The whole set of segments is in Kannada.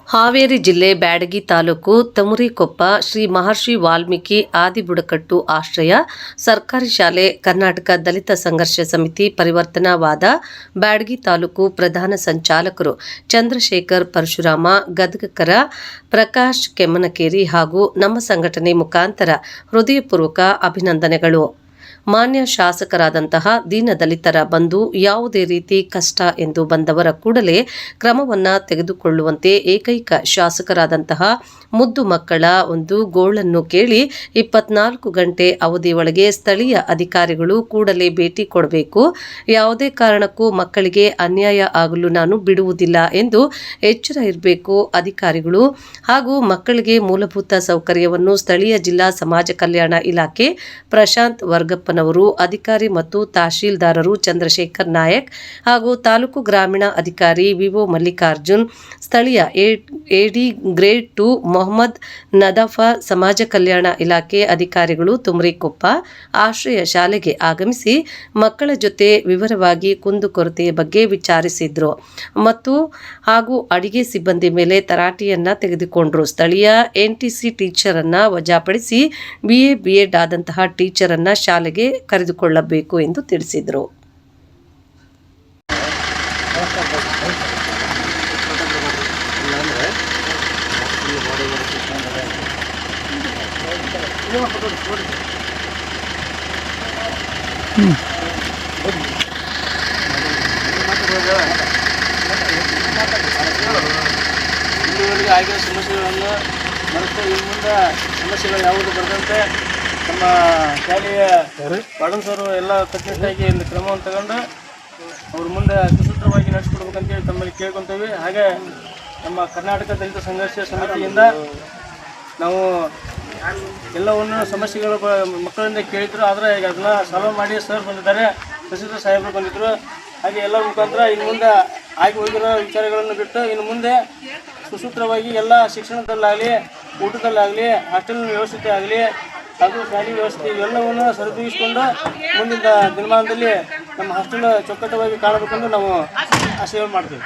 ಹಾವೇರಿ ಜಿಲ್ಲೆ ಬ್ಯಾಡಗಿ ತಾಲೂಕು ತಮುರಿಕೊಪ್ಪ ಶ್ರೀ ಮಹರ್ಷಿ ವಾಲ್ಮೀಕಿ ಆದಿಬುಡಕಟ್ಟು ಆಶ್ರಯ ಸರ್ಕಾರಿ ಶಾಲೆ ಕರ್ನಾಟಕ ದಲಿತ ಸಂಘರ್ಷ ಸಮಿತಿ ಪರಿವರ್ತನಾವಾದ ಬ್ಯಾಡಗಿ ತಾಲೂಕು ಪ್ರಧಾನ ಸಂಚಾಲಕರು ಚಂದ್ರಶೇಖರ್ ಪರಶುರಾಮ ಗದಗಕರ ಪ್ರಕಾಶ್ ಕೆಮ್ಮನಕೇರಿ ಹಾಗೂ ನಮ್ಮ ಸಂಘಟನೆ ಮುಖಾಂತರ ಹೃದಯಪೂರ್ವಕ ಅಭಿನಂದನೆಗಳು. ಮಾನ್ಯ ಶಾಸಕರಾದಂತಹ ದೀನದಲಿತರ ಬಂಧು ಯಾವುದೇ ರೀತಿ ಕಷ್ಟ ಎಂದು ಬಂದವರ ಕೂಡಲೇ ಕ್ರಮವನ್ನು ತೆಗೆದುಕೊಳ್ಳುವಂತೆ ಏಕೈಕ ಶಾಸಕರಾದಂತಹ ಮುದ್ದು ಮಕ್ಕಳ ಒಂದು ಗೋಳನ್ನು ಕೇಳಿ 24 ಗಂಟೆ ಅವಧಿಯೊಳಗೆ ಸ್ಥಳೀಯ ಅಧಿಕಾರಿಗಳು ಕೂಡಲೇ ಭೇಟಿ ಕೊಡಬೇಕು. ಯಾವುದೇ ಕಾರಣಕ್ಕೂ ಮಕ್ಕಳಿಗೆ ಅನ್ಯಾಯ ಆಗಲು ನಾನು ಬಿಡುವುದಿಲ್ಲ ಎಂದು ಎಚ್ಚರ ಇರಬೇಕು ಅಧಿಕಾರಿಗಳು. ಹಾಗೂ ಮಕ್ಕಳಿಗೆ ಮೂಲಭೂತ ಸೌಕರ್ಯವನ್ನು ಸ್ಥಳೀಯ ಜಿಲ್ಲಾ ಸಮಾಜ ಕಲ್ಯಾಣ ಇಲಾಖೆ ಪ್ರಶಾಂತ್ ವರ್ಗಪ್ಪನವರು, ಅಧಿಕಾರಿ ಮತ್ತು ತಹಶೀಲ್ದಾರರು ಚಂದ್ರಶೇಖರ್ ನಾಯಕ್ ಹಾಗೂ ತಾಲೂಕು ಗ್ರಾಮೀಣ ಅಧಿಕಾರಿ ವಿವೋ ಮಲ್ಲಿಕಾರ್ಜುನ್, ಸ್ಥಳೀಯ ಎಡಿ ಗ್ರೇಡ್ 2 ಮೊಹಮ್ಮದ್ ನದಾಫಾ, ಸಮಾಜ ಕಲ್ಯಾಣ ಇಲಾಖೆ ಅಧಿಕಾರಿಗಳು ತುಮರಿಕೊಪ್ಪ ಆಶ್ರಯ ಶಾಲೆಗೆ ಆಗಮಿಸಿ ಮಕ್ಕಳ ಜೊತೆ ವಿವರವಾಗಿ ಕುಂದುಕೊರತೆಯ ಬಗ್ಗೆ ವಿಚಾರಿಸಿದ್ರು ಹಾಗೂ ಅಡಿಗೆ ಸಿಬ್ಬಂದಿ ಮೇಲೆ ತರಾಟೆಯನ್ನ ತೆಗೆದುಕೊಂಡ್ರು. ಸ್ಥಳೀಯ ಎನ್ಟಿಸಿ ಟೀಚರ್ ಅನ್ನ ವಜಾಪಡಿಸಿ ಬಿಎಡ್ ಆದಂತಹ ಟೀಚರ್ ಅನ್ನ ಶಾಲೆಗೆ ಕರೆದುಕೊಳ್ಳಬೇಕು ಎಂದು ತಿಳಿಸಿದರು. ಇಲ್ಲಿವರೆಗೆ ಆಗಿರೋ ಸಮಸ್ಯೆಗಳನ್ನು ಮರೆತು ಇನ್ನು ಮುಂದೆ ಸಮಸ್ಯೆಗಳು ಯಾವುದು ಬರದಂತೆ ನಮ್ಮ ಶಾಲೆಯ ವಾರ್ಡನ್ ಸರ್ ಎಲ್ಲ ಕಟ್ಟುನಿಟ್ಟಾಗಿ ಒಂದು ಕ್ರಮವನ್ನು ತಗೊಂಡು ಅವ್ರ ಮುಂದೆ ಸುಸೂತ್ರವಾಗಿ ನಡೆಸಿಕೊಡ್ಬೇಕಂತೇಳಿ ತಮ್ಮಲ್ಲಿ ಕೇಳ್ಕೊತೀವಿ. ಹಾಗೆ ನಮ್ಮ ಕರ್ನಾಟಕ ದಲಿತ ಸಂಘರ್ಷ ಸಮಿತಿಯಿಂದ ನಾವು ಎಲ್ಲವನ್ನು ಸಮಸ್ಯೆಗಳು ಮಕ್ಕಳಿಂದ ಕೇಳಿದ್ರು. ಆದರೆ ಈಗ ಅದನ್ನ ಸಾಲ್ವ್ ಮಾಡಿ ಸರ್ ಬಂದಿದ್ದಾರೆ, ತಹಸೀಲ್ದಾರ್ ಸಾಹೇಬರು ಬಂದಿದ್ದರು. ಹಾಗೆ ಎಲ್ಲರ ಮುಖಾಂತರ ಇನ್ನು ಮುಂದೆ ಆಗಿ ಹೋಗಿರೋ ವಿಚಾರಗಳನ್ನು ಬಿಟ್ಟು ಇನ್ನು ಮುಂದೆ ಸುಸೂತ್ರವಾಗಿ ಎಲ್ಲ ಶಿಕ್ಷಣದಲ್ಲಾಗಲಿ, ಊಟದಲ್ಲಾಗಲಿ, ಹಾಸ್ಟೆಲ್ ವ್ಯವಸ್ಥೆ ಆಗಲಿ ಹಾಗೂ ಶಾಲೆ ವ್ಯವಸ್ಥೆ ಇವೆಲ್ಲವನ್ನು ಸರಿದೂಗಿಸಿಕೊಂಡು ಮುಂದಿನ ದಿನಮಾನದಲ್ಲಿ ನಮ್ಮ ಹಾಸ್ಟೆಲ್ ಚೊಕ್ಕಟವಾಗಿ ಕಾಣಬೇಕೆಂದು ನಾವು ಆಶಯ ಮಾಡ್ತೀವಿ.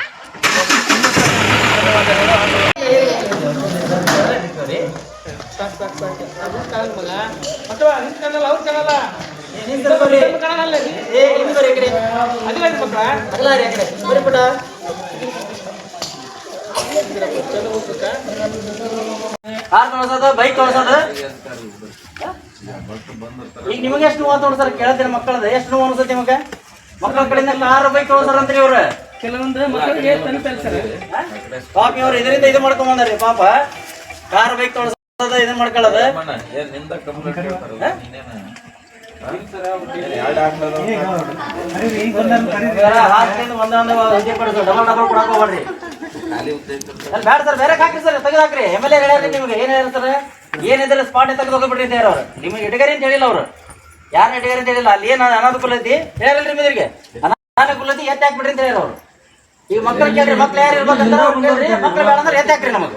ಬೈಕ್ ತೊಳಸೋದು ಈಗ ನಿಮಗೆ ಎಷ್ಟು ನೋವು ತೊಳಸಾರ ಕೇಳ್ತೀರಿ? ಮಕ್ಕಳದ ಎಷ್ಟು ನೋವು ಅನ್ಸುತ್ತೆ ನಿಮಗೆ? ಮಕ್ಕಳ ಕಡೆಯಿಂದ 6 ಬೈಕ್ ತೊಳಸಾರ ಅಂತೀರಿ ಇವ್ರು. ಕೆಲವೊಂದು ಮಕ್ಕಳಿಗೆ ಪಾಪ ಇವ್ರು ಇದರಿಂದ ಇದು ಮಾಡ್ಕೊಂಡ್ ಬಂದಾರಿ. ಪಾಪ 6 ಬೈಕ್ ತೊಳಸೋದ ಇದನ್ನ ಮಾಡ್ಕೊಳ್ಳೋದು. ಬ್ಯಾಡ ಸರ್, ಬೇರೆ ಹಾಕ್ರಿ ಸರ್, ತೆಗೆದು ಹಾಕ್ರಿ. MLA ಹೇಳ್ಯಾರ ನಿಮ್ಗೆ ಏನ್ ಹೇಳ್ಯಾರ ಸರ್? ಏನಿದ್ರೆ ಸ್ಪಾಟ್ ತೆಗೆದು ಹೋಗ್ಬಿಡ್ರಿ ಅಂತ ಅವ್ರು. ನಿಮ್ಗೆ ಇಟಗಾರಿ ಅಂತ ಹೇಳಿಲ್ಲ ಅವ್ರು, ಯಾರು ಇಟಗಾರಿ ಅಂತ ಹೇಳಿಲ್ಲ. ಅಲ್ಲಿ ಏನು ಅನಾನುಕೂಲ ಐತಿ ಹೇಳ್ಯಾರಲ್ರಿ ನಿಮಗೆ? ಅನಾನುಕೂಲ ಐತಿ ಎತ್ತಿ ಹಾಕ್ಬಿಡ್ರಿ ಅಂತ ಹೇಳ್ಯಾರ ಅವ್ರು. ಈಗ ಮಕ್ಕಳು ಕೇಳ್ರಿ, ಮಕ್ಳು ಯಾರು ಇರ್ಬೇಕಂತ ಮಕ್ಳು ಬೇಡ ಅಂದ್ರೆ ಎತ್ತಿ ಹಾಕ್ರಿ. ನಮಗೆ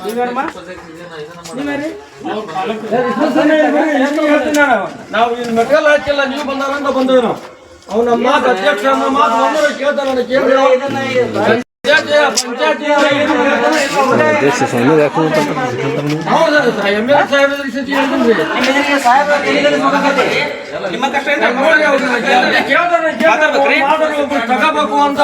ನಾವು ಇಲ್ಲಿ ಮೆಟೀರಿಯಲ್ ಹಾಕಿಲ್ಲ, ನೀವು ಬಂದಾರಂತ ಬಂದಿವಿ ನಾವು. ಅವ್ನ ಮಾತು ಅಧ್ಯಕ್ಷ ಮಾತು ಬಂದ್ರೆ ಕೇಳ್ತಾನೆ. ತಗೋಬೇಕು ಅಂತ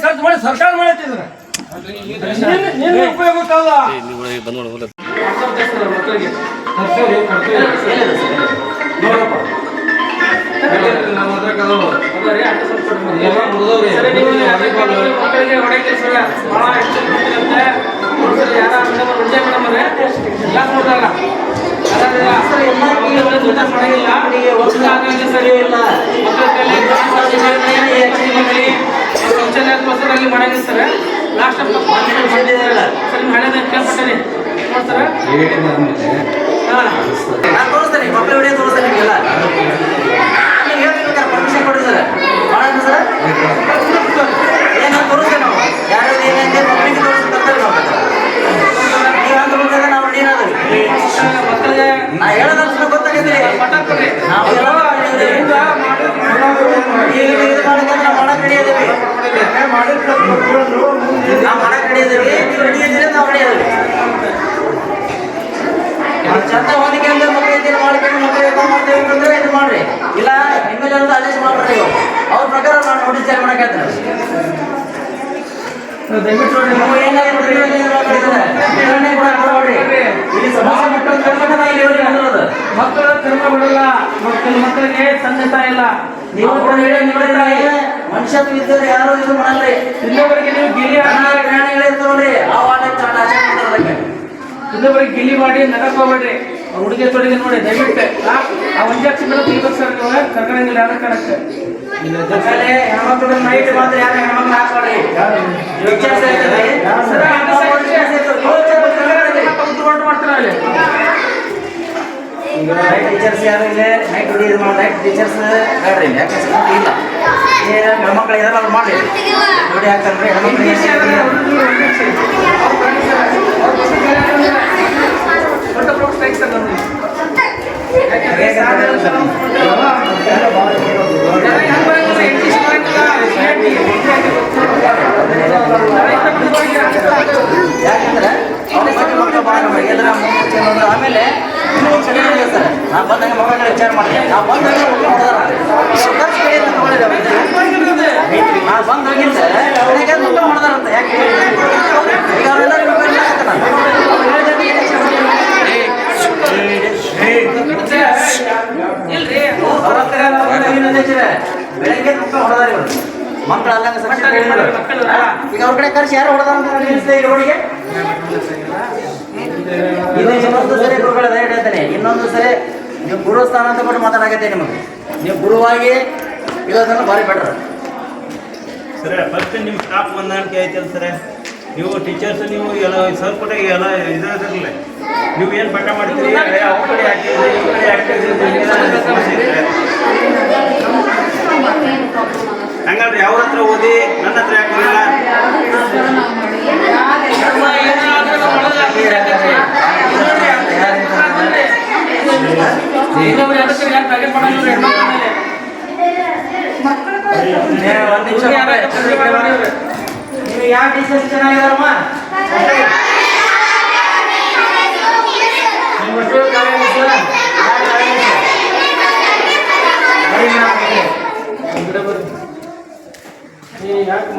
ಖರ್ಚು ಮಾಡಿ ಸರ್ಕಾರ ಮಾಡಿದ್ರೆ ಉಪಯೋಗಕ್ಕಲ್ಲ. ಮಕ್ಕಳಿಗೆ ಹೊಡೆ ಕೆಲಸ ಭಾಳ ಯಾರ ಎಲ್ಲ ನೋಡಿದಾಗ ಶೌಚಾಲಯಕ್ಕೋಸ್ಕರ ಮಾಡಂಗಿರ್ತಾರೆ. ಲಾಸ್ಟ್ ಸರ್ ನಿಮ್ಮ ಹಳೆದ ಕೇಳ್ಪಟ್ಟೆ ನೋಡ್ತಾರೆ. ನಾನು ತೋರಿಸ್ತೇನೆ, ಮಕ್ಕಳ ವಿಡಿಯೋ ತೋರಿಸ್ತೇನೆ ನಿಮಗೆಲ್ಲ. ನೀವು ಹೇಳ್ಬೇಕಾದ್ರೆ ಪರ್ಮಿಷನ್ ಕೊಡ್ರಿ ಸರ್, ಮಾಡೋಣ ಸರ್. ಏನೋ ತೋರಿಸ್ತೇವೆ ನಾವು, ಯಾರು ಏನಂತೆ ಮಕ್ಕಳಿಗೆ ತೋರಿಸ್ತಾರೆ. ನೀವು ಹಂಗೆ ತೋರಿಸಿದ್ರೆ ನಾವು ನೀರಾದ್ರಿ ಮಕ್ಕಳಿಗೆ ನಾವು ಮಾಡಕ್ಕೆ ರೆಡಿ ಇದೀವಿ, ನೀವು ರೆಡಿ ಇದ್ದೀರಿ, ನಾವು ರೆಡಿ ಇದೀವಿ. ಚಂದ ಹೊಂದಿಕೆ ಅಂದ್ರೆ ಮಕ್ಕಳು ಮಾಡ್ಕೊಂಡು ಮಕ್ಕಳು ಇದು ಮಾಡ್ತೇವೆ ಅಂತಂದ್ರೆ ಇದು ಮಾಡ್ರಿ, ಇಲ್ಲ MLA ಅಂತ ಆದೇಶ ಮಾಡ್ರಿ. ಅವ್ರ ಪ್ರಕಾರ ನಾನು ನೋಟಿಸ್ ಜಾರಿ ಮಾಡಕ್ಕೆ ಹೇಳ್ತೇನೆ. ದಯವಿಟ್ಟು ನೋಡಿ, ನೀವು ಏನಾದ್ರು ನಿರ್ವಹಣೆ ಕೂಡ ನೋಡ್ರಿ. ಇಲ್ಲಿ ಸಮಸ್ಯೆ ಬಿಟ್ಟು ಕರ್ಕೊಂಡು ನಾವು ಇಲ್ಲಿ ಬಂದಿರೋದು. ಮಕ್ಕಳ ಕರ್ಮ ಬಿಡಲ್ಲ, ಮಕ್ಕಳಿಗೆ ತಂದೆ ತಾಯಿ ಇಲ್ಲ. ನೀವು ಕೂಡ ಹೇಳಿ ಮನುಷ್ಯತ್ವ ಇದ್ದರೆ ಯಾರು ಇದು ಮಾಡಲ್ರಿ. ಇಲ್ಲೊಬ್ಬರಿಗೆ ನೀವು ಗಿಲಿ ಪ್ರಾಣಿಗಳಿರ್ತಾವ್ರಿ, ಆ ವಾಟ ಆಚರಣೆ ಮಾಡ್ತಾರೆ ಅದಕ್ಕೆ. ಇನ್ನೊಬ್ಬರಿಗೆ ಗಿಲಿ ಮಾಡಿ ನಗಕ್ ಹೋಗ್ಬೇಡ್ರಿ. ಹುಡುಗಿ ತೊಡಿಗೆ ನೋಡಿ ದಯವಿಟ್ಟು ಆ ಒಂಜಾಕ್ಷಗಳು ತೆಗಿಬೇಕು ಸರ್. ನೀವು ಕರ್ಕೊಂಡಂಗಿಲ್ಲ ಯಾರು ಕಾಣಕ್ಕೆ ಆಮೇಲೆ ಹೆಣ್ಮಕ್ಳು ನೈಟ್ ಮಾತ್ರ ಯಾರು ಹೆಣ್ಮಕ್ಳು ಹಾಕ್ಬೇಡ್ರಿ. ವಿಚಾರ ಮಾಡ್ತಾರೆ ಅಲ್ಲಿ ನೈಟ್ ಟೀಚರ್ಸ್ ಯಾರು ಇಲ್ಲ, ನೈಟ್ ಡ್ಯೂಟಿ ಇದು ಮಾಡಿ ನೈಟ್ ಟೀಚರ್ಸ್ ಬೇಡ್ರಿ. ಯಾಕೆ ಇಲ್ಲ ಹೆಣ್ಮಕ್ಳು ಇದಾರೆ ಅವ್ರು ಮಾಡಿ ಡ್ಯೂಟಿ ಹಾಕ್ತಾರ್ರಿ. ಹೆಣ್ಮಕ್ಳಿಗೆ ಯಾಕಂದ್ರೆ ಆಮೇಲೆ ಸರ್ ನಾವು ಬಂದಾಗ ಮಕ್ಕಳ ವಿಚಾರ ಮಾಡಿ ನಾವು ಬಂದಾಗ ನಾವು ಬಂದಾಗಿಂದ ಮಕ್ಕಳು ಮಾಡ್ದಾರಂತ. ಯಾಕೆ ಈಗ ಅವರೆಲ್ಲರೂ ಬೆಳಗ್ಗೆ ಮಕ್ಕಳು ಹೊಡೆದಾರ ಇವರು ಮಕ್ಕಳು ಅಲ್ಲಂಗ ಈಗ ಅವ್ರ ಕಡೆ ಕರ್ಸಿ ಯಾರು ಹೊಡೆದಾರ ರೋಡಿಗೆ. ಇನ್ನೊಂದು ಸರಿ ಗುರುಗಳ ದಯವಿಟ್ಟು ಹೇಳ್ತೇನೆ, ಇನ್ನೊಂದು ಸರಿ ನೀವು ಗುರು ಸ್ಥಾನ ಅಂತ ಕೊಟ್ಟು ಮಾತಾಡಕತ್ತೆ. ನಿಮಗೆ ನೀವು ಗುರುವಾಗಿ ಇರೋದನ್ನು ಭಾರಿ ಬೆಟರ್ ಸರ್. ಫಸ್ಟ್ ನಿಮ್ಮ ಸ್ಟಾಫ್ ಹೊಂದಾಣಿಕೆ ಐತಲ್ಲ ಸರ್. ನೀವು ಟೀಚರ್ಸ್ ನೀವು ಎಲ್ಲ ಸರ್ ಕೂಡ ಎಲ್ಲ ಇದಿರಲಿಲ್ಲ, ನೀವು ಏನು ಪಾಠ ಮಾಡ್ತೀರಿ ಅವ್ರ ಕಡೆ ಹಾಕಿದ್ರೆ ಈ ಕಡೆ ಹಾಕಿದ್ರೆ ಸಮಸ್ಯೆ ಇದೆ. ಹಂಗಲ್ರಿ ಅವ್ರ ಹತ್ರ ಓದಿ ನನ್ನ ಹತ್ರ ಯಾಕಿಲ್ಲ. ನೀವು ಯಾವ ಟೀಚರ್ಸ್ ಚೆನ್ನಾಗಿದಾರಮ್ಮ?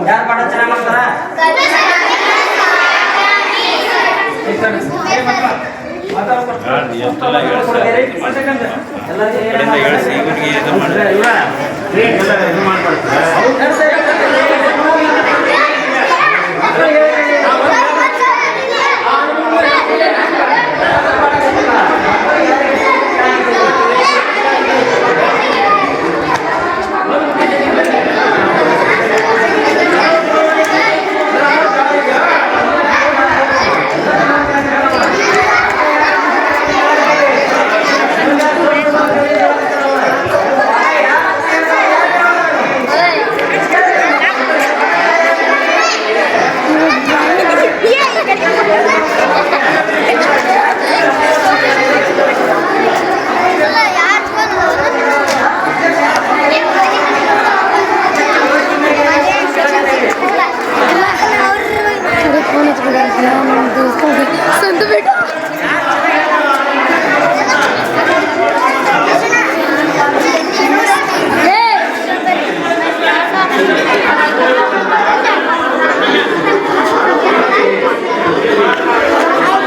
ಯಾರು ಪಾಠ ಚೆನ್ನಾಗಿ ಮಾಡ್ತಾರ? ಸಂತು ಬೇಟ